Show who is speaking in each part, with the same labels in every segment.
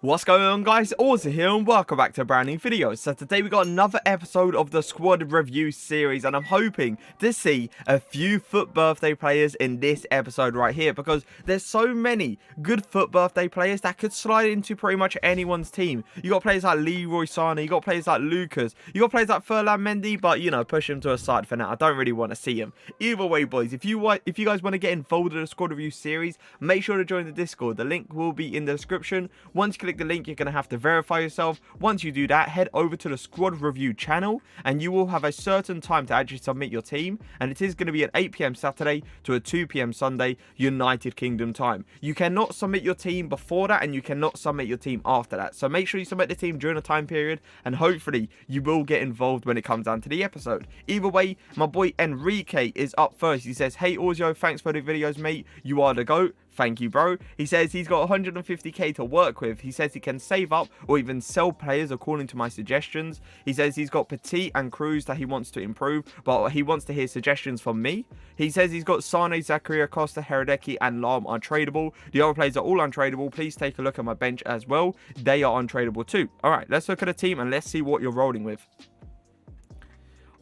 Speaker 1: What's going on, guys? Auzio here and welcome back to a brand new video. So today we got another episode of the squad review series, and I'm hoping to see a few FUT birthday players in this episode right here, because there's so many good FUT birthday players that could slide into pretty much anyone's team. You got players like Leroy Sané, you got players like Lucas, you got players like Ferland Mendy, but you know, push him to a side for now. I don't really want to see him. Either way, boys, if you guys want to get involved in the squad review series, make sure to join the Discord. The link will be in the description. Once you click the link, you're going to have to verify yourself. Once you do that, head over to the squad review channel and you will have a certain time to actually submit your team, and it is going to be at 8 PM Saturday to a 2 PM Sunday United Kingdom time. You cannot submit your team before that and you cannot submit your team after that, so make sure you submit the team during the time period and hopefully you will get involved when it comes down to the episode. Either way, my boy Enrique is up first. He says, "Hey Auzio, thanks for the videos, mate. You are the GOAT." Thank you, bro. He says he's got 150k to work with. He says he can save up or even sell players according to my suggestions. He says he's got Petit and Cruz that he wants to improve, but he wants to hear suggestions from me. He says he's got Sané, Zakaria, Costa, Heredeki, and Lam untradeable. The other players are all untradeable. Please take a look at my bench as well. They are untradeable too. All right, let's look at the team and let's see what you're rolling with.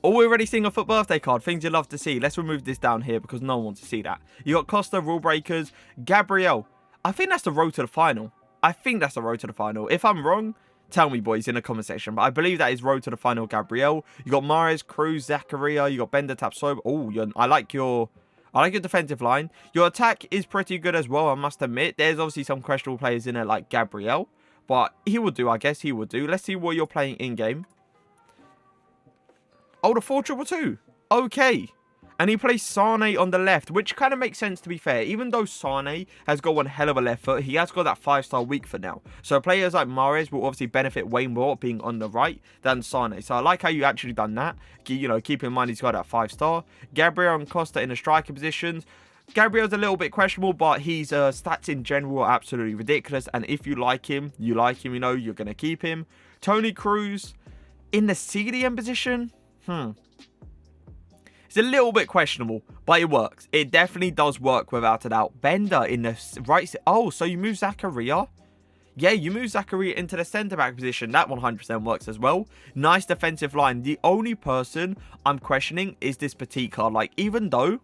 Speaker 1: Oh, we're already seeing a FUT birthday card. Things you'd love to see. Let's remove this down here because no one wants to see that. You got Costa, Rule Breakers, Gabriel. I think that's the road to the final. If I'm wrong, tell me, boys, in the comment section. But I believe that is road to the final, Gabriel. You got Mahrez, Cruz, Zakaria. You got Bender, Tapsoba. Oh, I like your defensive line. Your attack is pretty good as well, I must admit. There's obviously some questionable players in there like Gabriel, but he will do, I guess he will do. Let's see what you're playing in-game. Oh, the 4-2-2. Okay. And he plays Sané on the left, which kind of makes sense, to be fair. Even though Sané has got one hell of a left foot, he has got that 5-star weak foot now. So players like Mahrez will obviously benefit way more being on the right than Sané. So I like how you actually done that. You know, keep in mind he's got that 5-star. Gabriel and Costa in the striker positions. Gabriel's a little bit questionable, but his stats in general are absolutely ridiculous. And if you like him, you know, you're going to keep him. Tony Cruz in the CDM position. It's a little bit questionable, but it works. It definitely does work without a doubt. Bender in the right. Oh, so you move Zakaria? Yeah, you move Zakaria into the centre-back position. That 100% works as well. Nice defensive line. The only person I'm questioning is this Petit card. Like, even though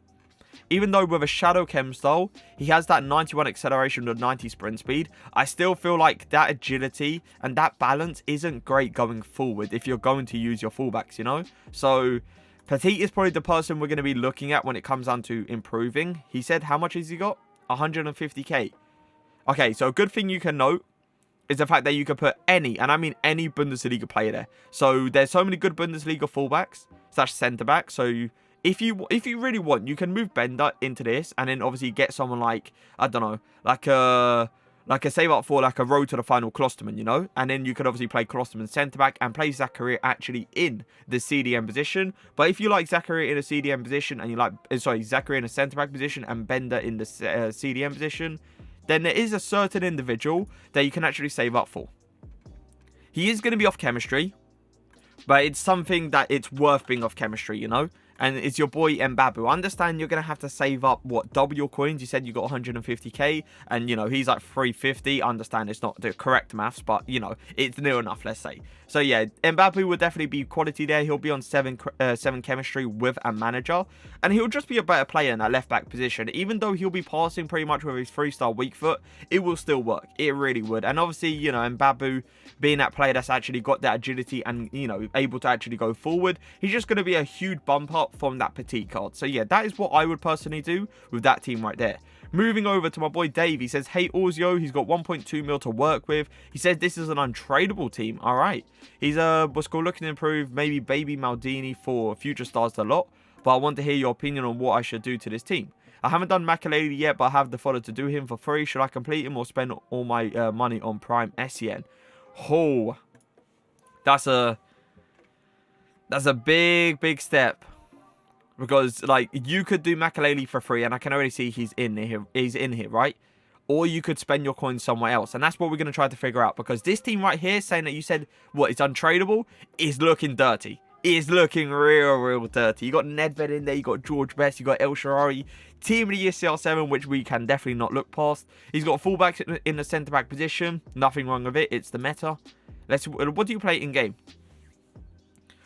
Speaker 1: with a Shadow Chem style, he has that 91 acceleration with 90 sprint speed, I still feel like that agility and that balance isn't great going forward if you're going to use your fullbacks, you know? So, Petit is probably the person we're going to be looking at when it comes down to improving. He said, how much has he got? 150k. Okay, so a good thing you can note is the fact that you can put any, and I mean any Bundesliga player there. So, there's so many good Bundesliga fullbacks / centre-backs, so if you really want, you can move Bender into this and then obviously get someone like, I don't know, like a save up for like a road to the final Klosterman, you know? And then you could obviously play Klosterman centre-back and play Zakaria actually in the CDM position. But if you like Zakaria in a CDM position and you like, Zakaria in a centre-back position and Bender in the CDM position, then there is a certain individual that you can actually save up for. He is going to be off chemistry, but it's something that it's worth being off chemistry, you know? And it's your boy Mbabu. I understand you're going to have to save up, double your coins. You said you got 150k and, you know, he's like 350. I understand it's not the correct maths, but, you know, it's near enough, let's say. So, yeah, Mbabu will definitely be quality there. He'll be on 7 chemistry with a manager. And he'll just be a better player in that left-back position. Even though he'll be passing pretty much with his 3-star weak foot, it will still work. It really would. And obviously, you know, Mbabu being that player that's actually got that agility and, you know, able to actually go forward, he's just going to be a huge bump up from that Petit card. So yeah, that is what I would personally do with that team right there. Moving over to my boy Dave, he says, hey Auzio, he's got 1.2 mil to work with. He says this is an untradeable team. All right, he's what's called looking to improve maybe Baby Maldini for future stars a lot, but I want to hear your opinion on what I should do to this team. I haven't done LAKEY yet, but I have the follow to do him for free. Should I complete him or spend all my money on Prime Cyan? Oh, that's a big step. Because, like, you could do LAKEY for free, and I can already see he's in here, right? Or you could spend your coins somewhere else, and that's what we're going to try to figure out. Because this team right here, saying that you said, what, it's untradeable, is looking dirty. is looking real dirty. You got Nedved in there, you got George Best, you got El Shaarawy. Team of the year CR7, which we can definitely not look past. He's got fullbacks in the centre-back position. Nothing wrong with it. It's the meta. What do you play in game?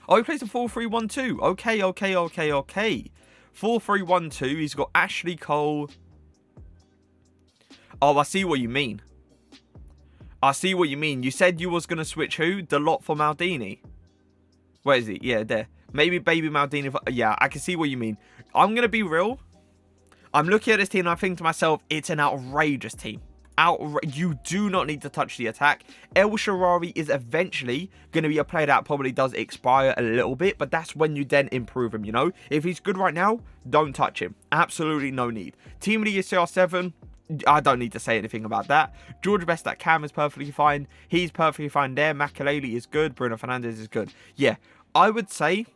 Speaker 1: Oh, he plays a 4-3-1-2. Okay. 4-3-1-2. He's got Ashley Cole. Oh, I see what you mean. You said you was going to switch who? Dalot for Maldini. Where is he? Yeah, there. Maybe baby Maldini. Yeah, I can see what you mean. I'm going to be real. I'm looking at this team and I think to myself, it's an outrageous team. You do not need to touch the attack. El Shaarawy is eventually going to be a player that probably does expire a little bit, but that's when you then improve him, you know? If he's good right now, don't touch him. Absolutely no need. Team of the year CR7, I don't need to say anything about that. George Best at Cam is perfectly fine. He's perfectly fine there. Makelele is good. Bruno Fernandes is good. Yeah, I would say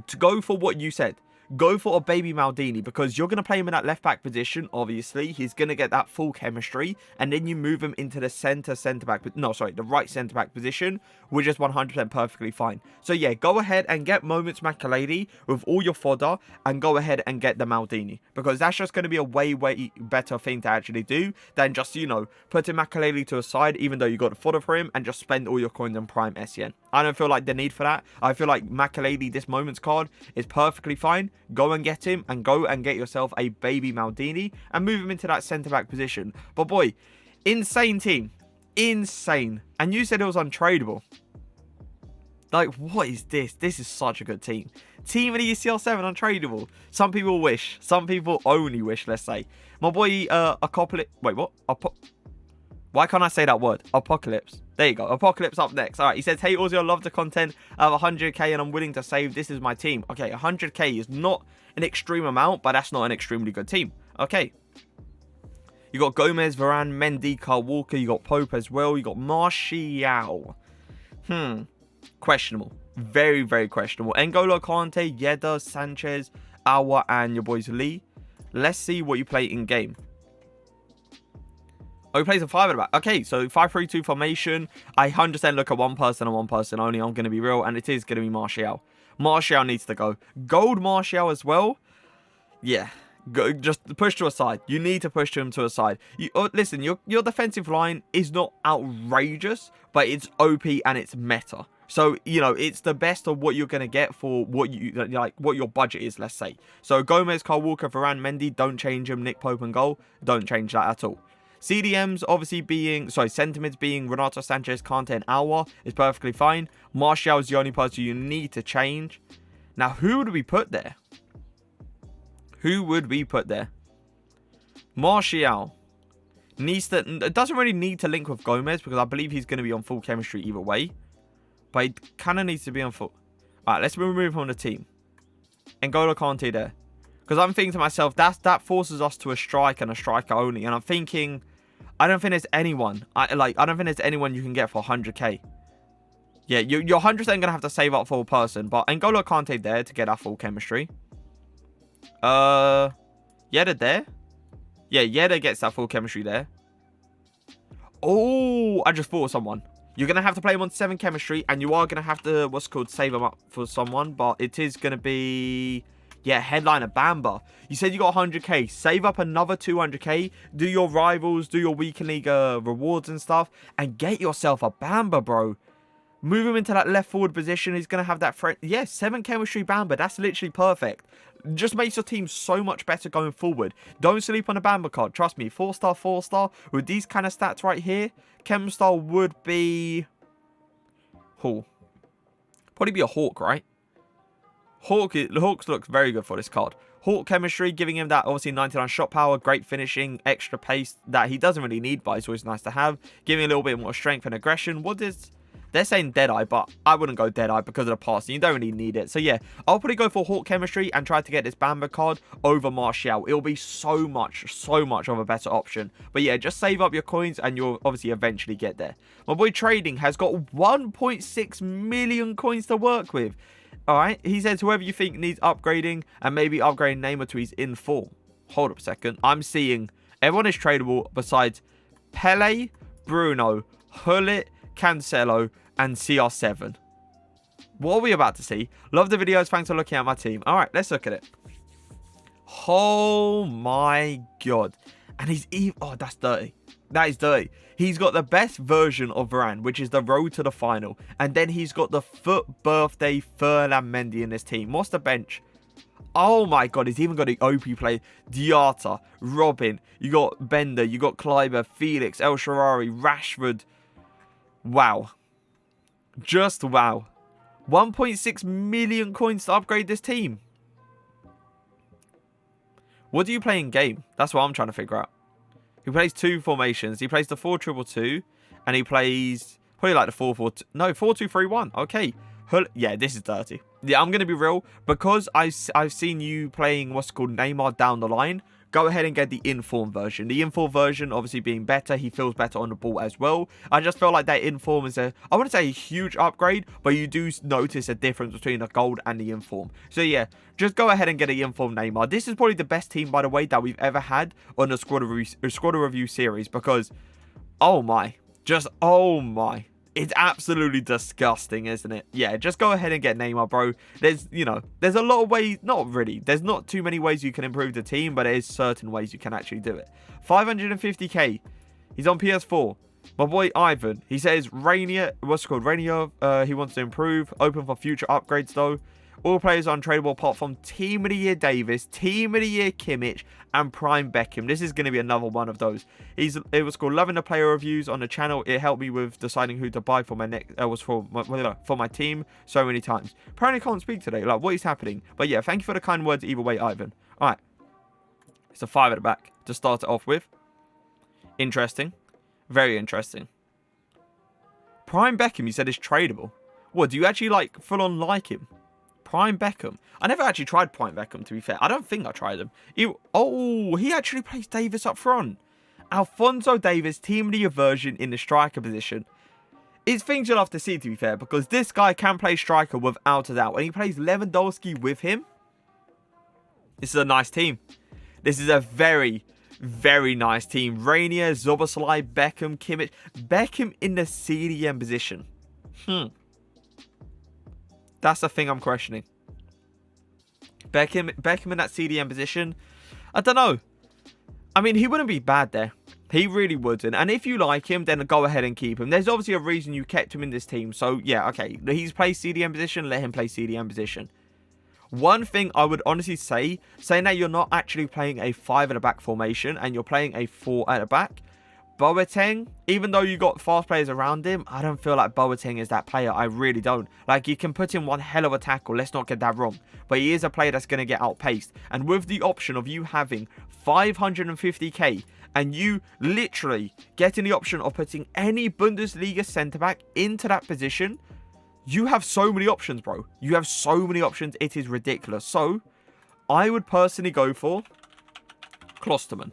Speaker 1: to go for what you said. Go for a baby Maldini because you're going to play him in that left back position. Obviously, he's going to get that full chemistry, and then you move him into the the right centre back position, which is 100% perfectly fine. So yeah, go ahead and get Moments Makelele with all your fodder, and go ahead and get the Maldini because that's just going to be a way better thing to actually do than just, you know, putting Makelele to a side, even though you got the fodder for him, and just spend all your coins on Prime Cyan. I don't feel like the need for that. I feel like Makelele, this Moments card, is perfectly fine. Go and get him, and go and get yourself a baby Maldini and move him into that centre-back position. But boy, insane team. Insane. And you said it was untradeable. Like, what is this? This is such a good team. Team of the ECL7 untradeable. Some people wish. Some people only wish, let's say. My boy, Apocalypse. Wait, what? Why can't I say that word? Apocalypse. There you go. Apocalypse up next. All right. He says, hey, Auzio, I love the content. I have 100k and I'm willing to save. This is my team. Okay. 100k is not an extreme amount, but that's not an extremely good team. Okay. You got Gomez, Varane, Mendy, Kyle Walker. You got Pope as well. You got Martial. Questionable. Very, very questionable. N'Golo Kante, Yedda, Sanchez, Awa, and your boys Lee. Let's see what you play in game. Oh, he plays a 5 at the back. Okay, so 5-3-2 formation. I 100% look at one person and one person only. I'm going to be real, and it is going to be Martial. Martial needs to go. Gold Martial as well. Yeah, go, just push to a side. You need to push him to a side. Listen, your defensive line is not outrageous, but it's OP and it's meta. So, you know, it's the best of what you're going to get for what your budget is, let's say. So, Gomez, Kyle Walker, Varane, Mendy, don't change him. Nick Pope and goal, don't change that at all. CDMs obviously being, sentiments being Renato Sanchez, Kante and Awa is perfectly fine. Martial is the only person you need to change. Now, who would we put there? Martial doesn't really need to link with Gomez because I believe he's going to be on full chemistry either way. But he kind of needs to be on full. Alright, let's remove him on the team. N'Golo Kante there. Because I'm thinking to myself, that forces us to a strike and a striker only. And I'm thinking, I don't think there's anyone. I don't think there's anyone you can get for 100k. Yeah, you're 100% going to have to save up for a person. But N'Golo Kante there to get our full chemistry. Yedda there. Yeah, Yedda gets that full chemistry there. Oh, I just thought of someone. You're going to have to play him on 7 chemistry. And you are going to have to, save him up for someone. But it is going to be... Yeah, headliner Bamba. You said you got 100k. Save up another 200k. Do your rivals, do your weekend league rewards and stuff. And get yourself a Bamba, bro. Move him into that left forward position. He's going to have that... Yeah, 7 chemistry Bamba. That's literally perfect. Just makes your team so much better going forward. Don't sleep on a Bamba card. Trust me, 4-star, 4-star. With these kind of stats right here, Chem star would be... Probably be a Hawk, right? Hawks looks very good for this card. Hawk chemistry, giving him that obviously 99 shot power, great finishing, extra pace that he doesn't really need, but it's always nice to have. Giving a little bit more strength and aggression. They're saying Deadeye, but I wouldn't go Deadeye because of the passing. You don't really need it. So yeah, I'll probably go for Hawk chemistry and try to get this Bamba card over Martial. It'll be so much of a better option. But yeah, just save up your coins and you'll obviously eventually get there. My boy Trading has got 1.6 million coins to work with. Alright, he says whoever you think needs upgrading and maybe upgrading Neymar to his in form. Hold up a second. I'm seeing everyone is tradable besides Pele, Bruno, Hullet, Cancelo, and CR7. What are we about to see? Love the videos. Thanks for looking at my team. All right, let's look at it. Oh my god. And he's even... Oh, that's dirty. That is dirty. He's got the best version of Varane, which is the road to the final. And then he's got the foot birthday Furlan Mendy in his team. What's the bench? Oh my god, he's even got the OP play. Diata, Robin, you got Bender, you got Kleiber, Felix, El Shaarawy, Rashford. Wow. Just wow. 1.6 million coins to upgrade this team. What do you play in game? That's what I'm trying to figure out. He plays two formations. He plays the 4-2-2-2, and he plays probably like the 4-4-2. No, 4-2-3-1. Okay. Yeah, this is dirty. Yeah, I'm going to be real. Because I've seen you playing what's called Neymar down the line, go ahead and get the inform version. The inform version obviously being better. He feels better on the ball as well. I just feel like that inform is I wouldn't say a huge upgrade, but you do notice a difference between the gold and the inform. So yeah, just go ahead and get the inform Neymar. This is probably the best team, by the way, that we've ever had on the squad review series, because oh my, just oh my. It's absolutely disgusting, isn't it? Yeah, just go ahead and get Neymar, bro. There's, you know, there's a lot of ways, not really. There's not too many ways you can improve the team, but there's certain ways you can actually do it. 550k. He's on PS4. My boy Ivan, he says Rainier, what's it called? Rainier, he wants to improve. Open for future upgrades, though. All players are untradeable apart from Team of the Year Davis, Team of the Year Kimmich, and Prime Beckham. This is going to be another one of those. It was called Loving the Player Reviews on the channel. It helped me with deciding who to buy for my next. For my team so many times. Apparently can't speak today. Like, what is happening? But yeah, thank you for the kind words either way, Ivan. All right, it's a 5 at the back to start it off with. Interesting, very interesting. Prime Beckham, you said, is tradable. What, do you actually like full on like him? Prime Beckham. I never actually tried Prime Beckham, to be fair. I don't think I tried him. He actually plays Davis up front. Alphonso Davies, Team of the Year version in the striker position. It's things you'll have to see, to be fair, because this guy can play striker without a doubt. And he plays Lewandowski with him. This is a nice team. This is a very, very nice team. Rainier, Zoboslai, Beckham, Kimmich. Beckham in the CDM position. That's the thing I'm questioning. Beckham in that CDM position. I don't know. I mean, he wouldn't be bad there. He really wouldn't. And if you like him, then go ahead and keep him. There's obviously a reason you kept him in this team. So, yeah, okay. He's played CDM position. Let him play CDM position. One thing I would honestly say, saying that you're not actually playing a 5 at the back formation and you're playing a 4 at the back, Boateng, even though you got fast players around him, I don't feel like Boateng is that player. I really don't. Like, you can put in one hell of a tackle. Let's not get that wrong. But he is a player that's going to get outpaced. And with the option of you having 550k and you literally getting the option of putting any Bundesliga centre-back into that position, you have so many options, bro. You have so many options. It is ridiculous. So, I would personally go for Klostermann.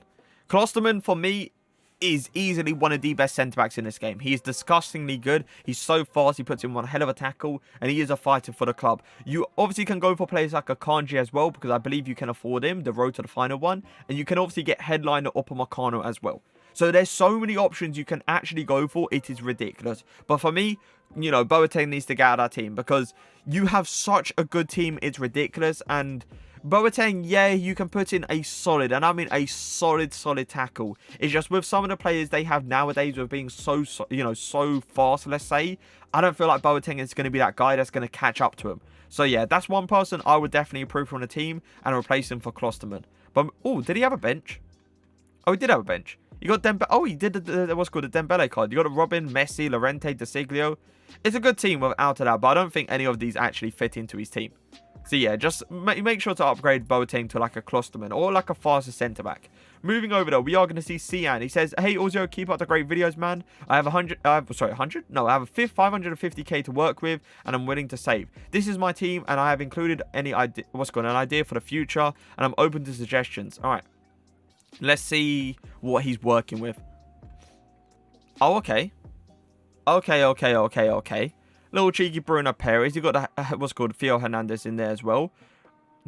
Speaker 1: Klostermann, for me, is easily one of the best centre-backs in this game. He is disgustingly good. He's so fast. He puts in one hell of a tackle. And he is a fighter for the club. You obviously can go for players like a Kanji as well, because I believe you can afford him, the road to the final one. And you can obviously get headliner Upamecano as well. So there's so many options you can actually go for. It is ridiculous. But for me, you know, Boateng needs to get out of that team, because you have such a good team. It's ridiculous. And Boateng, yeah, you can put in a solid, and I mean a solid tackle. It's just with some of the players they have nowadays with being so fast, let's say, I don't feel like Boateng is going to be that guy that's going to catch up to him. So yeah, that's one person I would definitely approve from the team and replace him for Klostermann. But, oh, did he have a bench? Oh, he did have a bench. You got Dembele. Oh, he did what's called a Dembele card. You got a Robin, Messi, Llorente, De Siglio. It's a good team without a doubt, but I don't think any of these actually fit into his team. So yeah, just make sure to upgrade Boateng to like a Klostermann or like a faster centre-back. Moving over though, we are going to see Cyan. He says, hey Auzio, keep up the great videos, man. I have 550k to work with and I'm willing to save. This is my team and I have included an idea for the future and I'm open to suggestions. All right, let's see what he's working with. Oh, okay. Okay. Little cheeky Bruno Perez. You got the, what's called Theo Hernandez in there as well.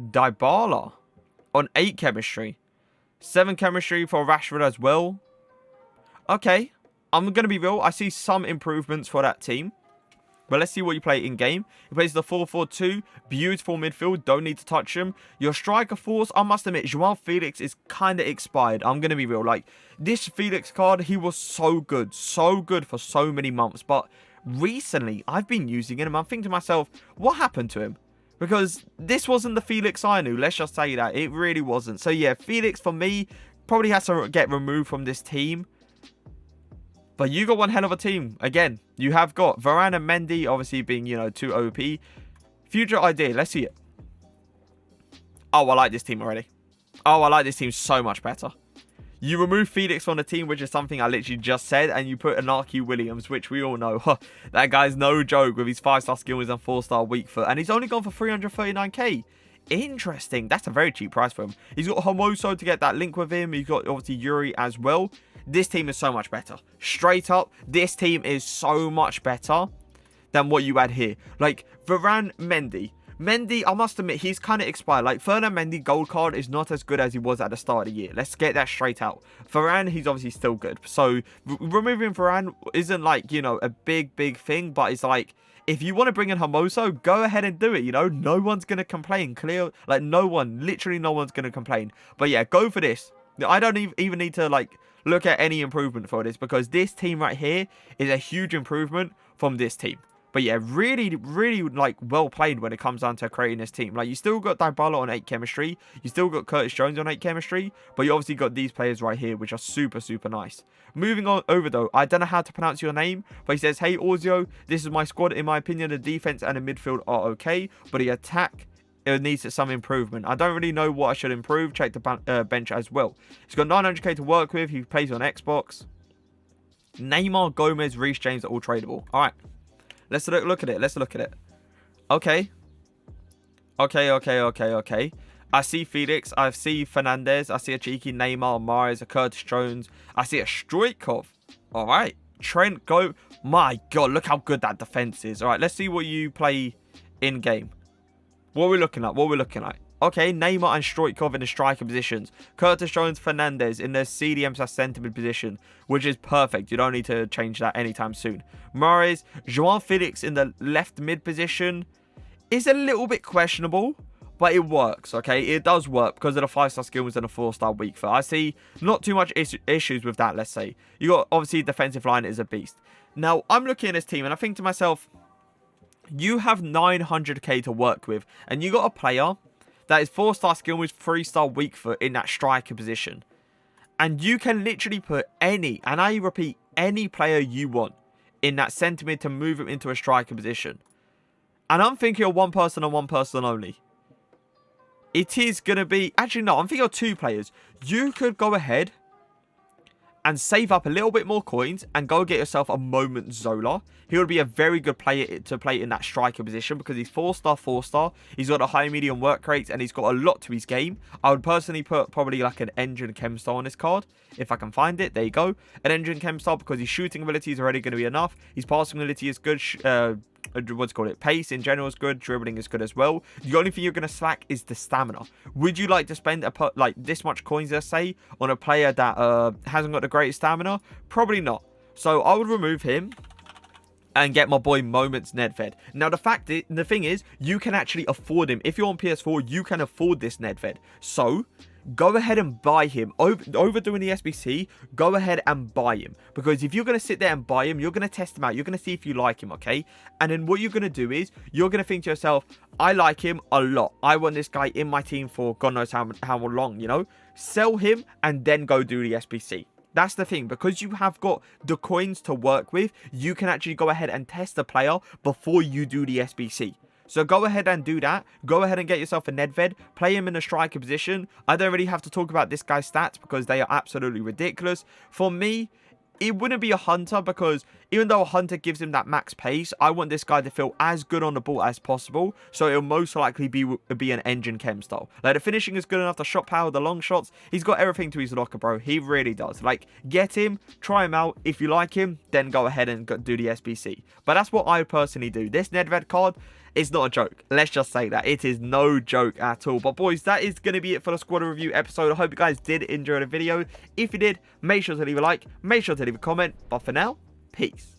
Speaker 1: Dybala on 8 chemistry. 7 chemistry for Rashford as well. Okay. I'm going to be real. I see some improvements for that team. But let's see what you play in game. He plays the 4-4-2. Beautiful midfield. Don't need to touch him. Your striker force, I must admit, Joao Felix is kind of expired. I'm going to be real. Like, this Felix card, he was so good. So good for so many months. But recently, I've been using him. And I'm thinking to myself, what happened to him? Because this wasn't the Felix I knew. Let's just say that. It really wasn't. So, yeah, Felix, for me, probably has to get removed from this team. But you got one hell of a team. Again, you have got Varane and Mendy, obviously being, you know, 2 OP. Future idea. Let's see it. Oh, I like this team already. Oh, I like this team so much better. You remove Felix from the team, which is something I literally just said, and you put Enrique Williams, which we all know. That guy's no joke with his 5-star skills and 4-star weak foot. And he's only gone for 339k. Interesting. That's a very cheap price for him. He's got Hermoso to get that link with him. He's got, obviously, Yuri as well. This team is so much better. Straight up, this team is so much better than what you had here. Like, Varane, Mendy. Mendy, I must admit, he's kind of expired. Like, Fernand Mendy gold card is not as good as he was at the start of the year. Let's get that straight out. Varane, he's obviously still good. So, removing Varane isn't like, you know, a big thing. But it's like, if you want to bring in Hermoso, go ahead and do it, you know. No one's going to complain. Clear, like, no one. Literally no one's going to complain. But yeah, go for this. I don't even need to, like, look at any improvement for this, because this team right here is a huge improvement from this team. But yeah, really, like, well played when it comes down to creating this team. Like, you still got Dybala on 8 chemistry. You still got Curtis Jones on 8 chemistry. But you obviously got these players right here, which are super nice. Moving on over, though, I don't know how to pronounce your name, but he says, hey, Auzio, this is my squad. In my opinion, the defense and the midfield are okay, but the attack, it needs some improvement. I don't really know what I should improve. Check the bench as well. He's got 900k to work with. He plays on Xbox. Neymar, Gomez, Reece James are all tradable. All right. Let's look at it. Let's look at it. Okay. Okay. I see Felix. I see Fernandez. I see a cheeky Neymar, Mahrez, a Curtis Jones. I see a Stoichkov. All right. Trent, go. My God, look how good that defense is. All right, let's see what you play in game. What are we looking at? Okay, Neymar and Stoichkov in the striker positions. Curtis Jones, Fernandez in the CDM/centre mid position, which is perfect. You don't need to change that anytime soon. Mahrez, Joao Felix in the left mid position is a little bit questionable, but it works, okay? It does work because of the 5-star skills and the 4-star weak foot. I see not too much issues with that, let's say. You got, obviously, defensive line is a beast. Now, I'm looking at this team and I think to myself, you have 900k to work with, and you got a player that is 4-star skill with 3-star weak foot in that striker position. And you can literally put any, and I repeat, any player you want in that centre mid to move him into a striker position. And I'm thinking of one person and one person only. It is going to be, actually no, I'm thinking of 2 players. You could go ahead and save up a little bit more coins and go get yourself a Moment Zola. He would be a very good player to play in that striker position because he's 4-star. He's got a high medium work rate and he's got a lot to his game. I would personally put probably like an Engine Chem Star on this card. If I can find it, there you go. An Engine Chem Star because his shooting ability is already going to be enough. His passing ability is good. What's called it? Pace in general is good. Dribbling is good as well. The only thing you're going to slack is the stamina. Would you like to spend like this much coins, let's say, on a player that hasn't got the greatest stamina? Probably not. So I would remove him and get my boy Moments Nedved. Now, the thing is, you can actually afford him. If you're on PS4, you can afford this Nedved. So go ahead and buy him. Overdoing the SBC, go ahead and buy him. Because if you're going to sit there and buy him, you're going to test him out. You're going to see if you like him, okay? And then what you're going to do is, you're going to think to yourself, I like him a lot. I want this guy in my team for God knows how long, you know? Sell him and then go do the SBC. That's the thing. Because you have got the coins to work with, you can actually go ahead and test the player before you do the SBC. So go ahead and do that. Go ahead and get yourself a Nedved. Play him in a striker position. I don't really have to talk about this guy's stats because they are absolutely ridiculous. For me, it wouldn't be a Hunter because even though a Hunter gives him that max pace, I want this guy to feel as good on the ball as possible. So it'll most likely be an Engine Chem style. Like, the finishing is good enough, the shot power, the long shots. He's got everything to his locker, bro. He really does. Like, get him, try him out. If you like him, then go ahead and do the SBC. But that's what I personally do. This Nedved card, it's not a joke. Let's just say that. It is no joke at all. But boys, that is going to be it for the squad review episode. I hope you guys did enjoy the video. If you did, make sure to leave a like. Make sure to leave a comment. But for now, peace.